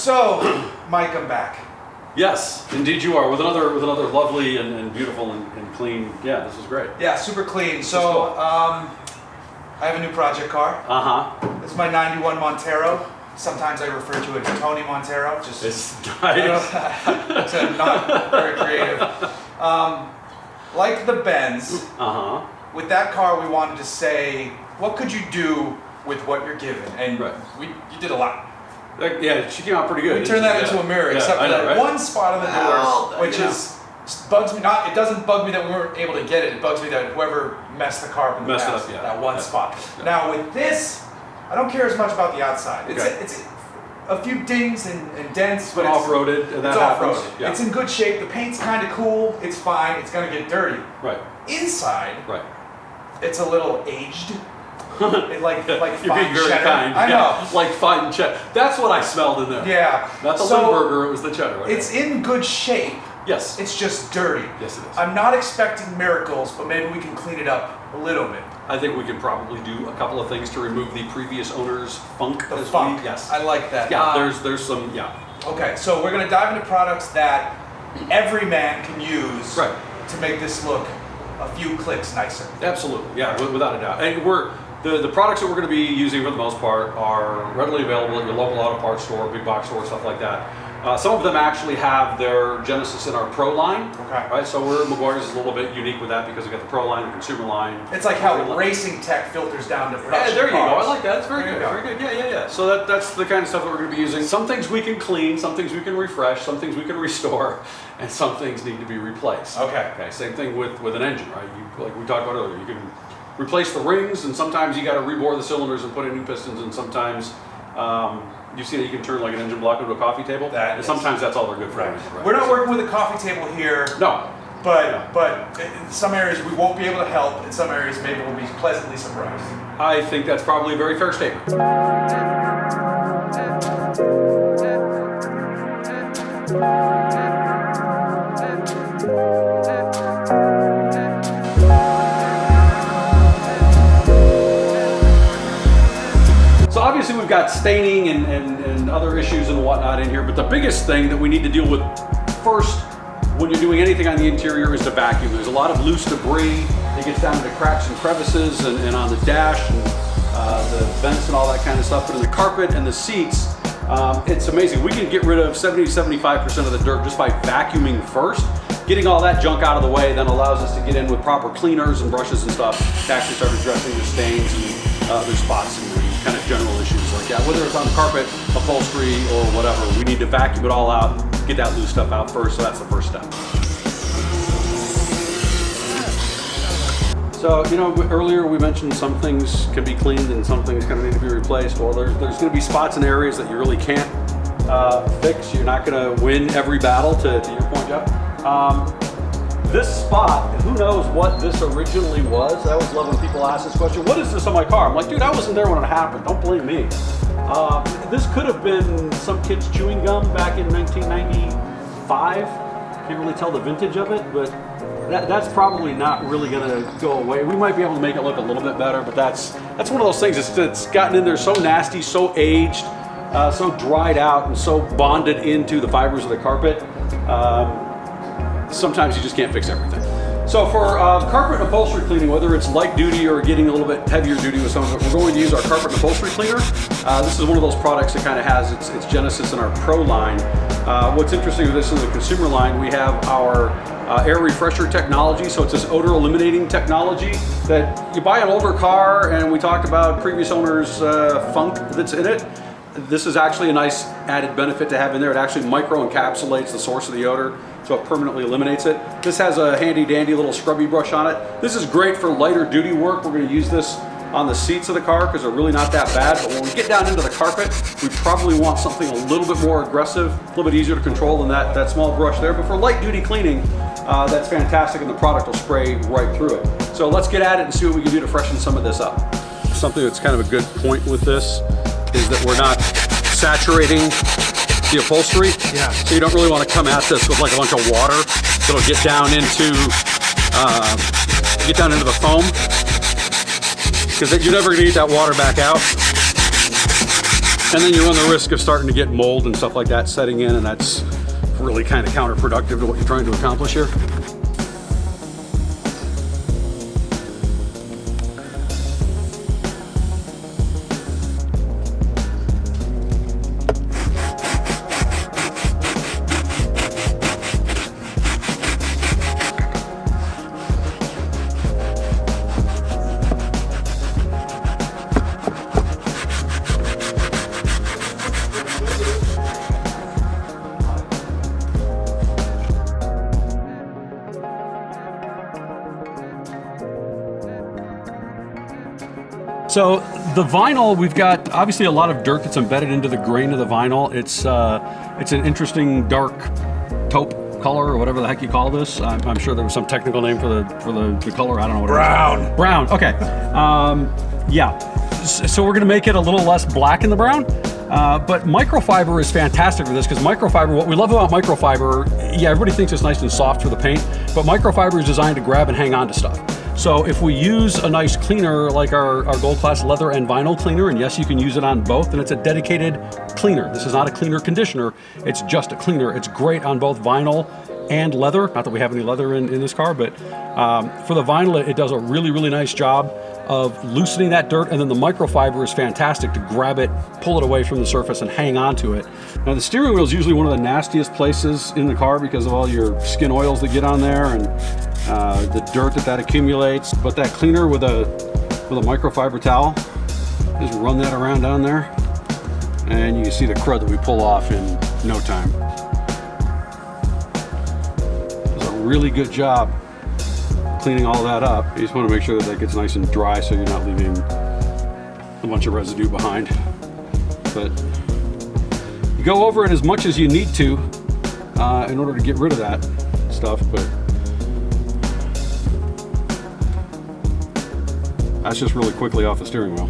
So, Mike, I'm back. Yes, indeed you are, with another lovely and beautiful and clean. Yeah, this is great. Yeah, super clean. So, I have a new project car. This is my '91 Montero. Sometimes I refer to it as Tony Montero. Just it's nice. So not very creative. Like the Benz. With that car, we wanted to say, what could you do with what you're given? And you did a lot. Yeah, she came out pretty good. We turned that into a mirror, except for that one spot on the doors, which bugs me. It doesn't bug me that we weren't able to get it. It bugs me that whoever messed the car up in the past, that one spot. Yeah. Now with this, I don't care as much about the outside. It's a few dings and dents, but it's off-roaded. It's off-roaded. Yeah. It's in good shape. The paint's kind of cool. It's fine. It's gonna get dirty. Right. Inside, it's a little aged. like You're fine being very cheddar. kind. I know. Like fine cheddar. That's what I smelled in there. Yeah. Not the Limburger, it was the cheddar. Right? It's in good shape. Yes. It's just dirty. Yes, it is. I'm not expecting miracles, but maybe we can clean it up a little bit. I think we can probably do a couple of things to remove the previous owner's funk. The funk. Yes. I like that. Yeah, there's some, Okay, so we're going to dive into products that every man can use to make this look a few clicks nicer. Absolutely, yeah, without a doubt. And the products that we're going to be using for the most part are readily available at your local auto parts store, big box store, stuff like that. Some of them actually have their Genesis in our Pro line. Okay. Right, so Meguiars is a little bit unique with that because we got the Pro line, the consumer line. It's like how racing tech filters down to production. Yeah, there you cars. go. I like that. That's very good. Very good. Yeah. So that's the kind of stuff that we're going to be using. Some things we can clean, some things we can refresh, some things we can restore, and some things need to be replaced. Okay. Same thing with an engine, right? Like we talked about earlier, you can replace the rings, and sometimes you got to rebore the cylinders and put in new pistons, and sometimes you've seen that you can turn like an engine block into a coffee table. Sometimes that's all they're good for. Right. We're not working with a coffee table here. No. But in some areas we won't be able to help. In some areas maybe we'll be pleasantly surprised. I think that's probably a very fair statement. So obviously we've got staining and other issues and whatnot in here, but the biggest thing that we need to deal with first when you're doing anything on the interior is to vacuum. There's a lot of loose debris. It gets down into cracks and crevices and on the dash and the vents and all that kind of stuff. But in the carpet and the seats, it's amazing. We can get rid of 70-75% of the dirt just by vacuuming first. Getting all that junk out of the way then allows us to get in with proper cleaners and brushes and stuff to actually start addressing the stains and other spots and kind of general issues like that. Whether it's on the carpet, upholstery, or whatever, we need to vacuum it all out, get that loose stuff out first, so that's the first step. So, earlier we mentioned some things can be cleaned and some things kind of need to be replaced. Well, there's going to be spots and areas that you really can't fix. You're not going to win every battle, to your point, Jeff. This spot, who knows what this originally was? I always love when people ask this question, what is this on my car? I'm like, dude, I wasn't there when it happened. Don't blame me. This could have been some kid's chewing gum back in 1995. Can't really tell the vintage of it, but that's probably not really gonna go away. We might be able to make it look a little bit better, but that's one of those things that's gotten in there so nasty, so aged, so dried out, and so bonded into the fibers of the carpet. Sometimes you just can't fix everything. So for carpet and upholstery cleaning, whether it's light duty or getting a little bit heavier duty with some of it, we're going to use our carpet and upholstery cleaner. This is one of those products that kind of has its genesis in our Pro line. What's interesting with this in the consumer line, we have our air refresher technology. So it's this odor eliminating technology that you buy an older car, and we talked about previous owner's funk that's in it. This is actually a nice added benefit to have in there. It actually micro encapsulates the source of the odor, so it permanently eliminates it. This has a handy dandy little scrubby brush on it. This is great for lighter duty work. We're going to use this on the seats of the car because they're really not that bad. But when we get down into the carpet, we probably want something a little bit more aggressive, a little bit easier to control than that small brush there. But for light duty cleaning, that's fantastic, and the product will spray right through it. So let's get at it and see what we can do to freshen some of this up. Something that's kind of a good point with this is that we're not saturating the upholstery. Yeah. So you don't really want to come at this with like a bunch of water. It'll get down into the foam, because you're never going to get that water back out. And then you run the risk of starting to get mold and stuff like that setting in, and that's really kind of counterproductive to what you're trying to accomplish here. So the vinyl, we've got obviously a lot of dirt that's embedded into the grain of the vinyl. It's an interesting dark taupe color or whatever the heck you call this. I'm sure there was some technical name for the color. I don't know what brown. It is. Brown. Okay. Yeah. So we're gonna make it a little less black in the brown. But microfiber is fantastic for this because microfiber, what we love about microfiber, yeah, everybody thinks it's nice and soft for the paint, but microfiber is designed to grab and hang on to stuff. So if we use a nice cleaner like our Gold Class leather and vinyl cleaner, and yes, you can use it on both, and it's a dedicated cleaner. This is not a cleaner conditioner, it's just a cleaner. It's great on both vinyl and leather. Not that we have any leather in this car, but for the vinyl, it does a really, really nice job of loosening that dirt, and then the microfiber is fantastic to grab it, pull it away from the surface, and hang on to it. Now the steering wheel is usually one of the nastiest places in the car because of all your skin oils that get on there and the dirt that accumulates. But that cleaner with a microfiber towel, just run that around down there, and you can see the crud that we pull off in no time. Does a really good job cleaning all that up. You just want to make sure that gets nice and dry so you're not leaving a bunch of residue behind. But you go over it as much as you need to in order to get rid of that stuff, but that's just really quickly off the steering wheel.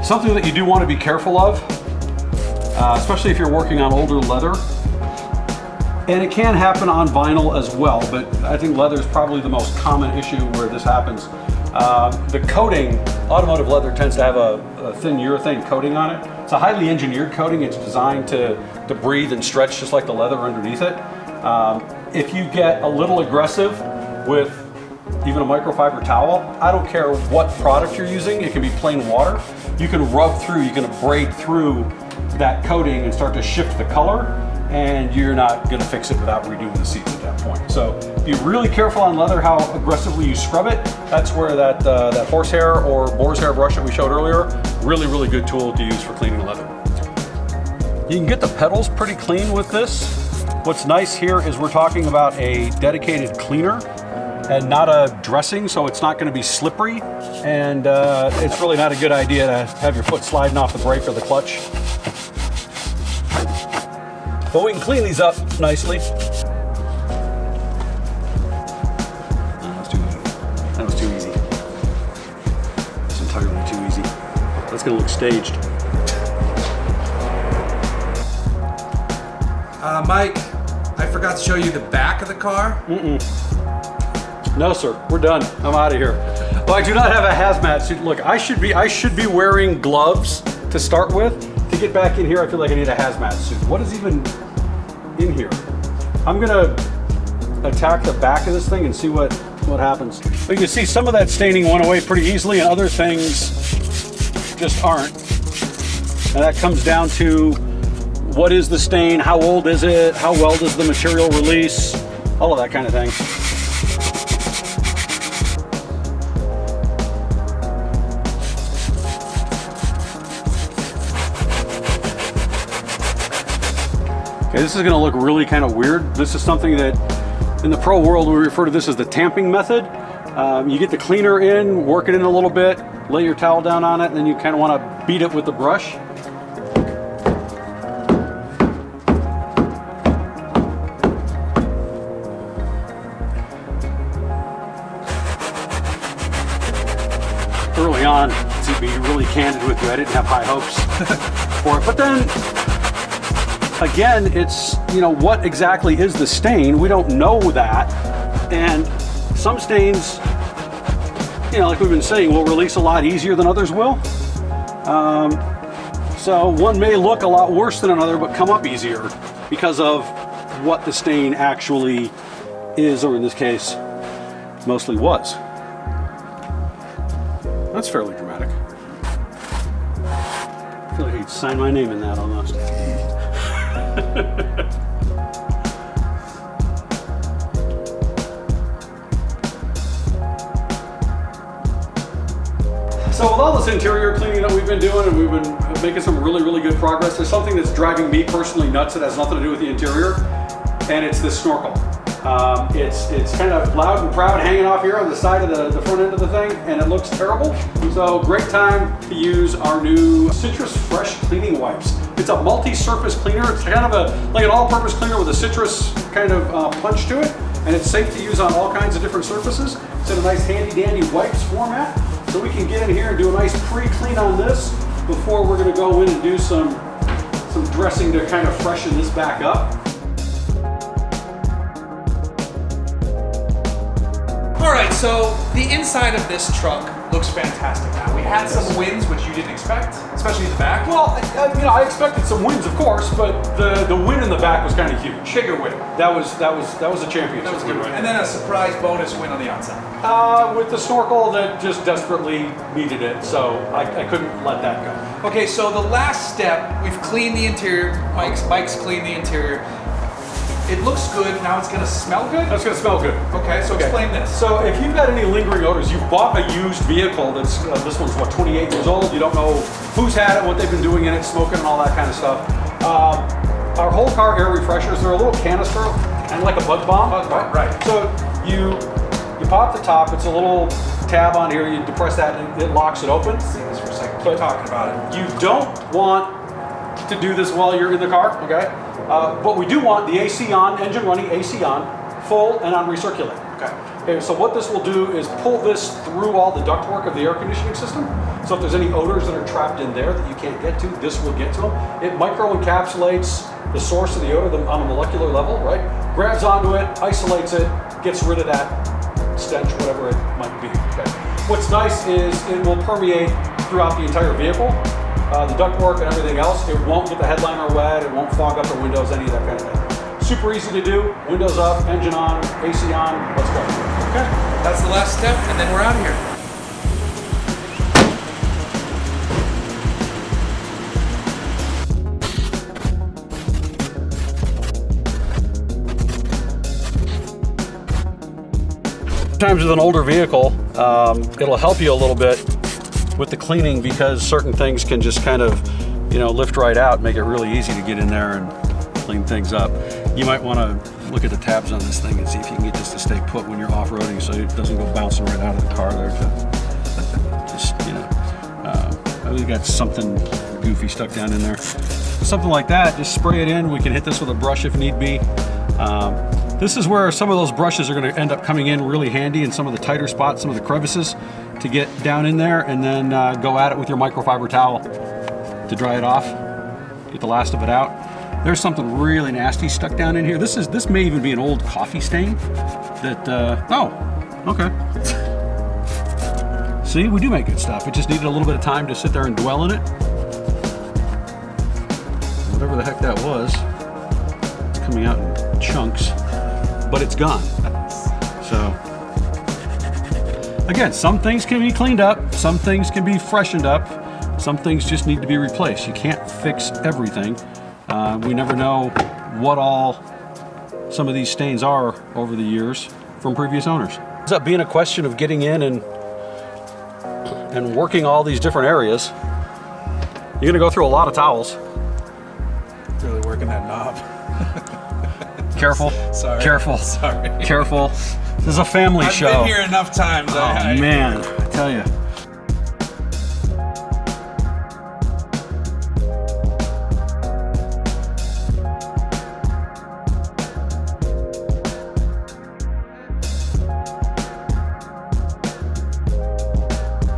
Something that you do want to be careful of, especially if you're working on older leather, and it can happen on vinyl as well, but I think leather is probably the most common issue where this happens. The coating, automotive leather tends to have a thin urethane coating on it. It's a highly engineered coating. It's designed to breathe and stretch just like the leather underneath it. If you get a little aggressive with even a microfiber towel, I don't care what product you're using, it can be plain water. You can rub through, you can abrade through that coating and start to shift the color, and you're not gonna fix it without redoing the seats at that point. So be really careful on leather how aggressively you scrub it. That's where that horsehair or boar's hair brush that we showed earlier, really, really good tool to use for cleaning leather. You can get the pedals pretty clean with this. What's nice here is we're talking about a dedicated cleaner and not a dressing, so it's not gonna be slippery, and it's really not a good idea to have your foot sliding off the brake or the clutch. But we can clean these up nicely. That was too easy. It's entirely too easy. That's gonna look staged. Mike, I forgot to show you the back of the car. No, sir, we're done. I'm out of here. Well, I do not have a hazmat suit. Look, I should be wearing gloves to start with. To get back in here, I feel like I need a hazmat suit. What is even in here? I'm gonna attack the back of this thing and see what happens. You can see some of that staining went away pretty easily, and other things just aren't. And that comes down to what is the stain, how old is it, how well does the material release, all of that kind of thing. Okay, this is gonna look really kind of weird. This is something that in the pro world we refer to this as the tamping method. You get the cleaner in, work it in a little bit, lay your towel down on it, and then you kind of want to beat it with the brush. Early on, to be really candid with you, I didn't have high hopes for it, but then again, it's, you know, what exactly is the stain? We don't know that. And some stains, you know, like we've been saying, will release a lot easier than others will. So one may look a lot worse than another, but come up easier because of what the stain actually is, or in this case, mostly was. That's fairly dramatic. I feel like he'd sign my name in that almost. So with all this interior cleaning that we've been doing, and we've been making some really, really good progress, there's something that's driving me personally nuts that has nothing to do with the interior, and it's this snorkel. It's kind of loud and proud hanging off here on the side of the front end of the thing, and it looks terrible. So great time to use our new Citrus Fresh cleaning wipes. It's a multi-surface cleaner. It's kind of like an all-purpose cleaner with a citrus kind of punch to it, and it's safe to use on all kinds of different surfaces. It's in a nice handy-dandy wipes format, so we can get in here and do a nice pre-clean on this before we're going to go in and do some dressing to kind of freshen this back up. All right, so the inside of this truck looks fantastic now. We had some wins, which you didn't expect, especially in the back. Well, you know, I expected some wins, of course, but the win in the back was kind of huge. Bigger win. That was a championship. That was good. Right? And then a surprise bonus win on the outside. With the snorkel that just desperately needed it, so I couldn't let that go. Okay, so the last step, we've cleaned the interior. Mike's cleaned the interior. It looks good. Now it's going to smell good? That's going to smell good. Okay, so explain this. So if you've got any lingering odors, you've bought a used vehicle that's, this one's what, 28 years old, you don't know who's had it, what they've been doing in it, smoking and all that kind of stuff. Our whole car air refreshers, they're a little canister, kind of like a bug bomb. Right. So you pop the top, it's a little tab on here, you depress that and it locks it open. See this for a second, keep talking about it. You don't want to do this while you're in the car, okay? But we do want the AC on, engine running, AC on, full and on recirculate. Okay, so what this will do is pull this through all the ductwork of the air conditioning system. So if there's any odors that are trapped in there that you can't get to, this will get to them. It micro-encapsulates the source of the odor on a molecular level, right? Grabs onto it, isolates it, gets rid of that stench, whatever it might be. Okay. What's nice is it will permeate throughout the entire vehicle. The ductwork and everything else, it won't get the headliner wet, it won't fog up the windows, any of that kind of thing. Super easy to do, windows up, engine on, AC on, let's go. Okay, that's the last step, and then we're out of here. Sometimes with an older vehicle, it'll help you a little bit with the cleaning because certain things can just kind of, you know, lift right out, make it really easy to get in there and clean things up. You might want to look at the tabs on this thing and see if you can get this to stay put when you're off-roading so it doesn't go bouncing right out of the car there. Just, you know, we got something goofy stuck down in there. Something like that, just spray it in. We can hit this with a brush if need be. This is where some of those brushes are going to end up coming in really handy in some of the tighter spots, some of the crevices, to get down in there, and then go at it with your microfiber towel to dry it off, get the last of it out. There's something really nasty stuck down in here. This may even be an old coffee stain that, oh, okay. See, we do make good stuff. It just needed a little bit of time to sit there and dwell in it. Whatever the heck that was, it's coming out in chunks, but it's gone. So, again, some things can be cleaned up, some things can be freshened up, some things just need to be replaced. You can't fix everything. We never know what all some of these stains are over the years from previous owners. It ends up being a question of getting in and working all these different areas. You're gonna go through a lot of towels. Really working that knob. Careful. Sorry. Careful. Sorry. Careful. This is a family show. I've been here enough times. Oh man, I tell you.